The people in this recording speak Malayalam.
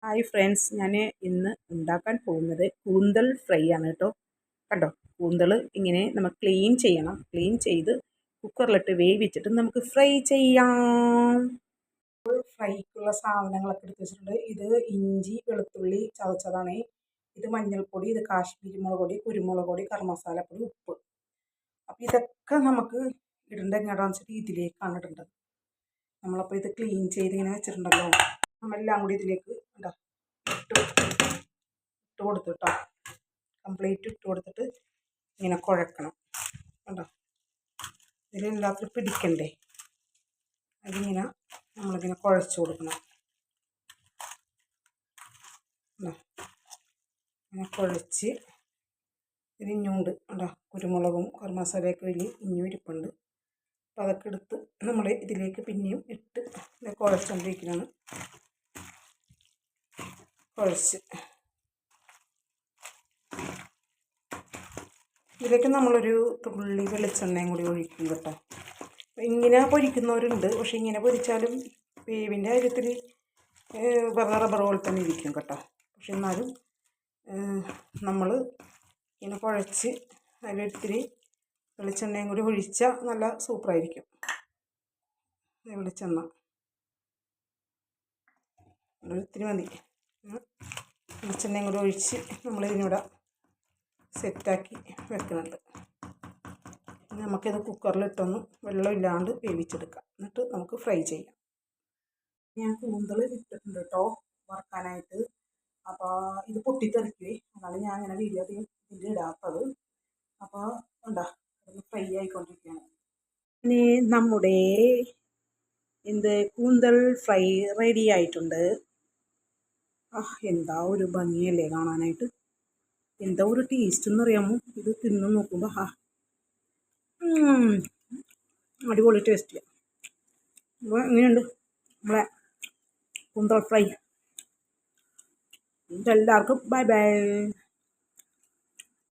ഹായ് ഫ്രണ്ട്സ്, ഞാൻ ഇന്ന് ഉണ്ടാക്കാൻ പോകുന്നത് കൂന്തൽ ഫ്രൈ ആണ് കേട്ടോ. കണ്ടോ, കൂന്തൽ ഇങ്ങനെ നമുക്ക് ക്ലീൻ ചെയ്യണം. ക്ലീൻ ചെയ്ത് കുക്കറിലിട്ട് വേവിച്ചിട്ട് നമുക്ക് ഫ്രൈ ചെയ്യാം. ഫ്രൈക്കുള്ള സാധനങ്ങളൊക്കെ എടുത്ത് വെച്ചിട്ടുണ്ട്. ഇത് ഇഞ്ചി വെളുത്തുള്ളി ചതച്ചതാണ്. ഇത് മഞ്ഞൾപ്പൊടി, ഇത് കാശ്മീരി മുളക് പൊടി, കുരുമുളക് പൊടി, ഗരം മസാലപ്പൊടി, ഉപ്പ്. അപ്പോൾ ഇതൊക്കെ നമുക്ക് ഇടേണ്ട എങ്ങനെയാണെന്ന് വെച്ചിട്ട് ഇതിലേക്കാണ് ഇടേണ്ടത്. നമ്മളപ്പോൾ ഇത് ക്ലീൻ ചെയ്ത് ഇങ്ങനെ വെച്ചിട്ടുണ്ടല്ലോ, നമ്മളെല്ലാം കൂടി ഇതിലേക്ക് ഇട്ട് കൊടുത്തിട്ടോ, കംപ്ലീറ്റ് ഇട്ട് കൊടുത്തിട്ട് ഇങ്ങനെ കുഴക്കണം. കണ്ടോ, ഇതിലെല്ലാത്തിലും പിടിക്കണ്ടേ, അതിങ്ങനെ നമ്മളിങ്ങനെ കുഴച്ച് കൊടുക്കണം. ഇങ്ങനെ കുഴച്ച് ഇത് ഇഞ്ഞുണ്ട്. കണ്ടോ, കുരുമുളകും ഗരം മസാലയൊക്കെ വലിയ ഇഞ്ഞും ഇരിപ്പുണ്ട്. അപ്പോൾ അതൊക്കെ എടുത്ത് നമ്മൾ ഇതിലേക്ക് പിന്നെയും ഇട്ട് കുഴച്ചുകൊണ്ടിരിക്കുന്നതാണ്. കുഴച്ച് ഇതിലേക്ക് നമ്മളൊരു തുള്ളി വെളിച്ചെണ്ണയും കൂടി ഒഴിക്കും കേട്ടോ. ഇങ്ങനെ പൊരിക്കുന്നവരുണ്ട്, പക്ഷെ ഇങ്ങനെ പൊരിച്ചാലും വേവിൻ്റെ കാര്യത്തിൽ റബ്ബർ പോലെ തന്നെ ഇരിക്കും കേട്ടോ. പക്ഷെ എന്നാലും നമ്മൾ ഇങ്ങനെ കുഴച്ച് അതിലൊരിത്തിരി വെളിച്ചെണ്ണയും കൂടി ഒഴിച്ചാൽ നല്ല സൂപ്പറായിരിക്കും. വെളിച്ചെണ്ണ ഒരിത്തിരി മതി. വെളിച്ചെണ്ണയും കൂടി ഒഴിച്ച് നമ്മളിതിനൂടെ സെറ്റാക്കി വെക്കുന്നുണ്ട്. നമുക്കിത് കുക്കറിലിട്ടൊന്ന് വെള്ളമില്ലാണ്ട് വേവിച്ചെടുക്കാം, എന്നിട്ട് നമുക്ക് ഫ്രൈ ചെയ്യാം. ഞാൻ കൂന്തൽ ഇട്ടിട്ടുണ്ട് കേട്ടോ വറക്കാനായിട്ട്. അപ്പോൾ ഇത് പൊട്ടിത്തെറിക്കുവേ, അതാണ് ഞാൻ ഇങ്ങനെ വീഡിയോ ഇതിൽ ഇടാത്തത്. അപ്പോൾ എന്താ ഫ്രൈ ആയിക്കൊണ്ടിരിക്കുകയാണ്. ഇനി നമ്മുടെ കൂന്തൽ ഫ്രൈ റെഡി ആയിട്ടുണ്ട്. എന്താ ഒരു ഭംഗിയല്ലേ കാണാനായിട്ട്, എന്താ ഒരു ടേസ്റ്റ് എന്നറിയാമോ. ഇത് തിന്ന് നോക്കുമ്പോൾ അടിപൊളി ടേസ്റ്റ്. അപ്പോൾ എങ്ങനെയുണ്ട് നമ്മളെ കൂന്തൽ ഫ്രൈ? എല്ലാവർക്കും ബൈ ബൈ.